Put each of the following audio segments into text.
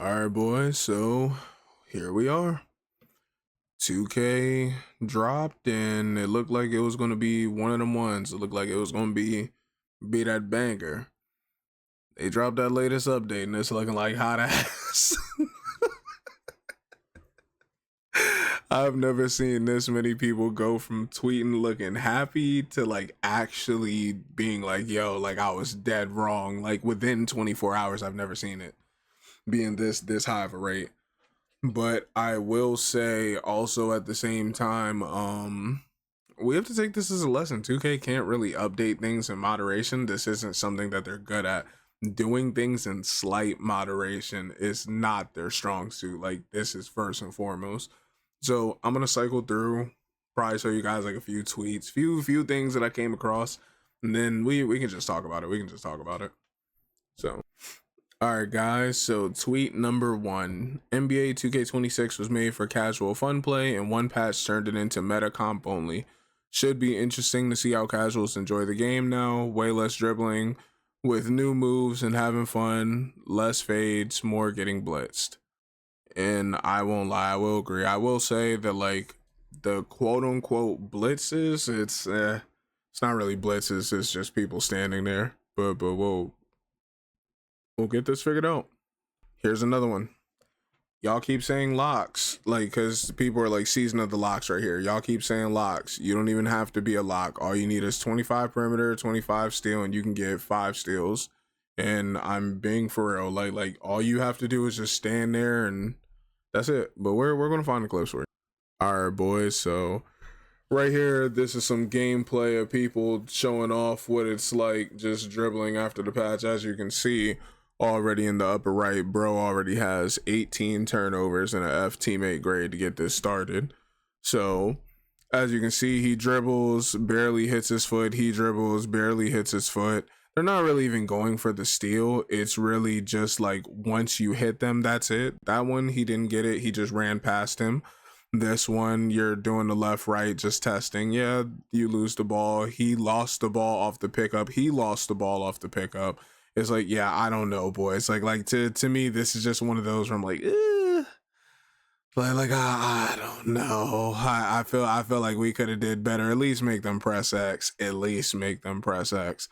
All right, boys. So here we are. 2K dropped, and it looked like it was gonna be one of them ones. It looked like it was gonna be that banger. They dropped that latest update, and it's looking like hot ass. I've never seen this many people go from tweeting looking happy to like actually being like, "Yo, like I was dead wrong." Like within 24 hours, I've never seen it being this high of a rate. But I will say also at the same time, we have to take this as a lesson. 2K can't really update things in moderation. This isn't something that they're good at. Doing things in slight moderation is not their strong suit. Like this is first and foremost. So I'm gonna cycle through, probably show you guys like a few tweets, few things that I came across, and then we can just talk about it. We can just talk about it. So all right, guys. So, tweet number one: NBA 2K26 was made for casual fun play, and one patch turned it into meta comp only. Should be interesting to see how casuals enjoy the game now. Way less dribbling, with new moves and having fun. Less fades, more getting blitzed. And I won't lie, I will agree. I will say that like the quote unquote blitzes, it's not really blitzes. It's just people standing there. But we'll get this figured out. Here's another one. Y'all keep saying locks, like, because people are like, season of the locks right here. Y'all keep saying locks. You don't even have to be a lock. All you need is 25 perimeter, 25 steal, and you can get 5 steals. And I'm being for real. Like all you have to do is just stand there, and that's it. But we're gonna find the clips for you. All right, boys. So right here, this is some gameplay of people showing off what it's like just dribbling after the patch. As you can see, already in the upper right, bro already has 18 turnovers and an F teammate grade to get this started. So as you can see, he dribbles, barely hits his foot. He dribbles, barely hits his foot. They're not really even going for the steal. It's really just like once you hit them, that's it. That one, he didn't get it. He just ran past him. This one, you're doing the left, right, just testing. Yeah, you lose the ball. He lost the ball off the pickup. He lost the ball off the pickup. It's like, yeah, I don't know, boys. Like to me, this is just one of those where I'm like, I don't know. I feel like we could have did better. At least make them press X. At least make them press X.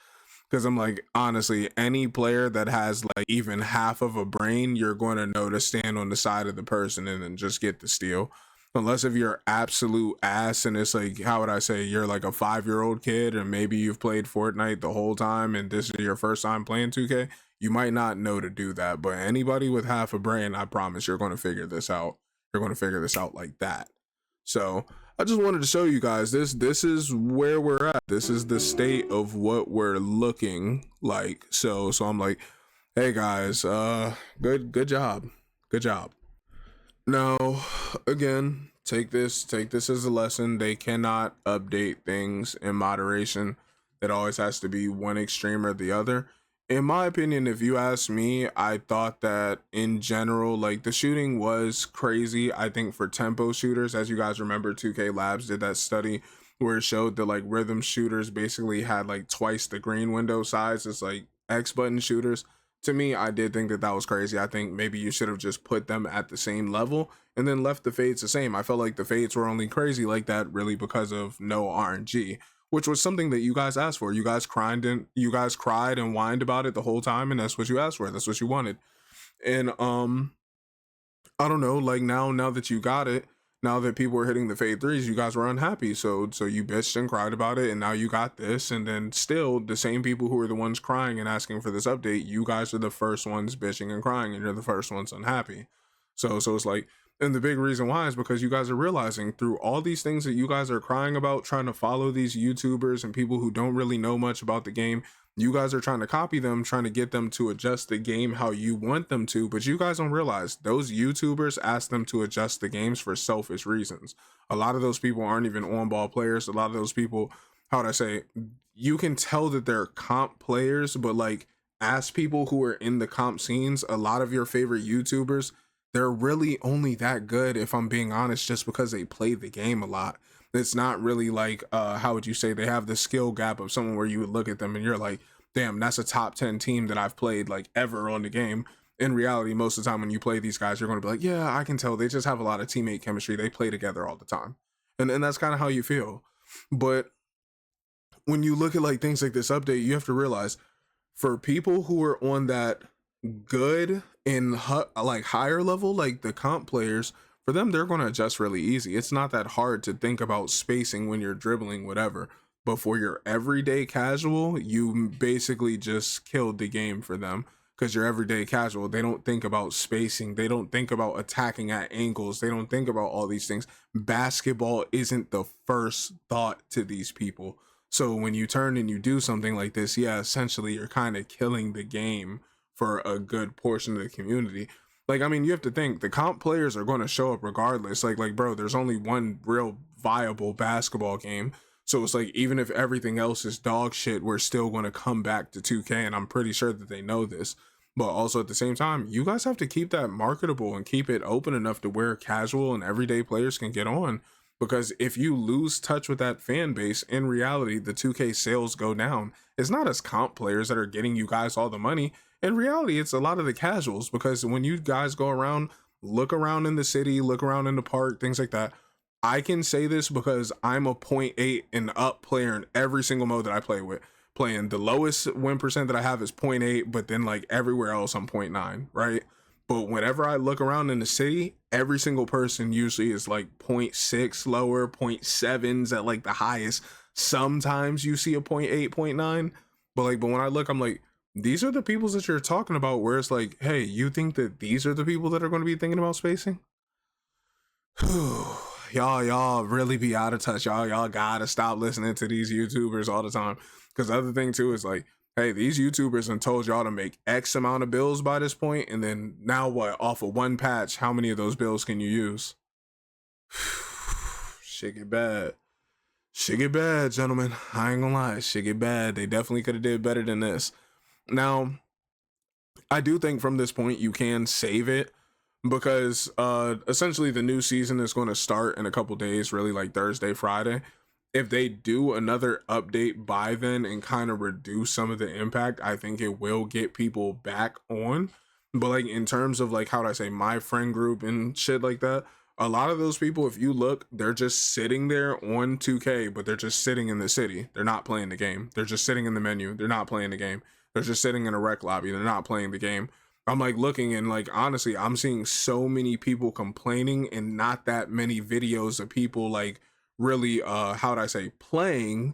Because I'm like, honestly, any player that has like even half of a brain, you're going to know to stand on the side of the person and then just get the steal. Unless if you're absolute ass and it's like, how would I say, you're like a 5-year-old kid and maybe you've played Fortnite the whole time and this is your first time playing 2K, you might not know to do that. But anybody with half a brain, I promise you're going to figure this out. You're going to figure this out like that. So I just wanted to show you guys this is where we're at. This is the state of what we're looking like. So I'm like, hey guys, good job. Good job. Now, again, take this as a lesson. They cannot update things in moderation. It always has to be one extreme or the other. In my opinion, if you ask me, I thought that in general, like the shooting was crazy. I think for tempo shooters, as you guys remember, 2K Labs did that study where it showed that like rhythm shooters basically had like twice the green window size as like X button shooters. To me, I did think that was crazy. I think maybe you should have just put them at the same level and then left the fades the same. I felt like the fades were only crazy like that really because of no RNG, which was something that you guys asked for. You guys cried and whined about it the whole time, and that's what you asked for. That's what you wanted. And I don't know, like now that you got it, now that people were hitting the fade threes, you guys were unhappy. So you bitched and cried about it, and now you got this, and then still the same people who are the ones crying and asking for this update, you guys are the first ones bitching and crying, and you're the first ones unhappy. So it's like, and the big reason why is because you guys are realizing through all these things that you guys are crying about, trying to follow these YouTubers and people who don't really know much about the game, you guys are trying to copy them, trying to get them to adjust the game how you want them to, but you guys don't realize those YouTubers ask them to adjust the games for selfish reasons. A lot of those people aren't even on-ball players. A lot of those people, how would I say, you can tell that they're comp players, but like as people who are in the comp scenes, a lot of your favorite YouTubers, they're really only that good, if I'm being honest, just because they play the game a lot. It's not really like, how would you say, they have the skill gap of someone where you would look at them and you're like, damn, that's a top 10 team that I've played like ever on the game. in reality, most of the time when you play these guys, you're going to be like, yeah, I can tell they just have a lot of teammate chemistry. They play together all the time. And that's kind of how you feel. But when you look at like things like this update, you have to realize for people who are on that good and like higher level, like the comp players, for them, they're going to adjust really easy. It's not that hard to think about spacing when you're dribbling, whatever. But for your everyday casual, you basically just killed the game for them, because your everyday casual, they don't think about spacing. They don't think about attacking at angles. They don't think about all these things. Basketball isn't the first thought to these people. So when you turn and you do something like this, yeah, essentially you're kind of killing the game for a good portion of the community. Like, I mean, you have to think the comp players are going to show up regardless. Like, bro, there's only one real viable basketball game. So it's like, even if everything else is dog shit, we're still going to come back to 2K. And I'm pretty sure that they know this. But also at the same time, you guys have to keep that marketable and keep it open enough to where casual and everyday players can get on. Because if you lose touch with that fan base, in reality, the 2K sales go down. It's not as comp players that are getting you guys all the money. In reality, it's a lot of the casuals, because when you guys go around, look around in the city, look around in the park, things like that. I can say this because I'm a 0.8 and up player in every single mode that I play with. Playing the lowest win percent that I have is 0.8, but then like everywhere else I'm 0.9, right? But whenever I look around in the city, every single person usually is like 0.6 lower, 0.7s at like the highest. Sometimes you see a 0.8, 0.9. But when I look, I'm like, these are the people that you're talking about, where it's like, hey, you think that these are the people that are going to be thinking about spacing? y'all really be out of touch. Y'all gotta stop listening to these YouTubers all the time. Because the other thing too is like, hey, these YouTubers have told y'all to make X amount of bills by this point, and then now what? Off of one patch, how many of those bills can you use? Shit get bad. Shit get bad, gentlemen. I ain't gonna lie. Shit get bad. They definitely could have did better than this. Now, I do think from this point you can save it, because essentially the new season is going to start in a couple days, really like Thursday, Friday. If they do another update by then and kind of reduce some of the impact, I think it will get people back on. But like in terms of like, how do I say, my friend group and shit like that, a lot of those people, if you look, they're just sitting there on 2K, but they're just sitting in the city. They're not playing the game. They're just sitting in the menu. They're not playing the game. They're just sitting in a rec lobby. They're not playing the game. I'm like looking, and like honestly, I'm seeing so many people complaining and not that many videos of people like really how would I say, playing.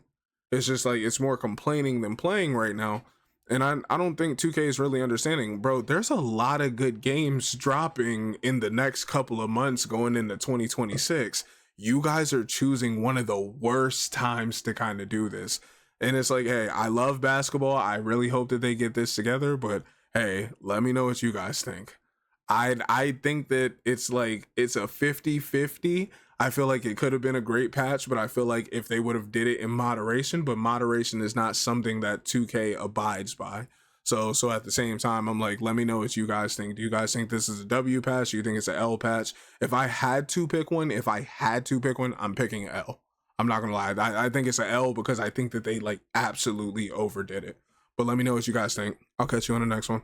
It's just like it's more complaining than playing right now. And I don't think 2K is really understanding, bro. There's a lot of good games dropping in the next couple of months going into 2026. You guys are choosing one of the worst times to kind of do this. And it's like, hey, I love basketball. I really hope that they get this together, but hey, let me know what you guys think. I think that it's like it's a 50-50. I feel like it could have been a great patch, but I feel like if they would have did it in moderation, but moderation is not something that 2K abides by. So at the same time, I'm like, let me know what you guys think. Do you guys think this is a W patch? Do you think it's an L patch? If I had to pick one, I'm picking L. I'm not gonna lie. I think it's an L because I think that they like absolutely overdid it. But let me know what you guys think. I'll catch you on the next one.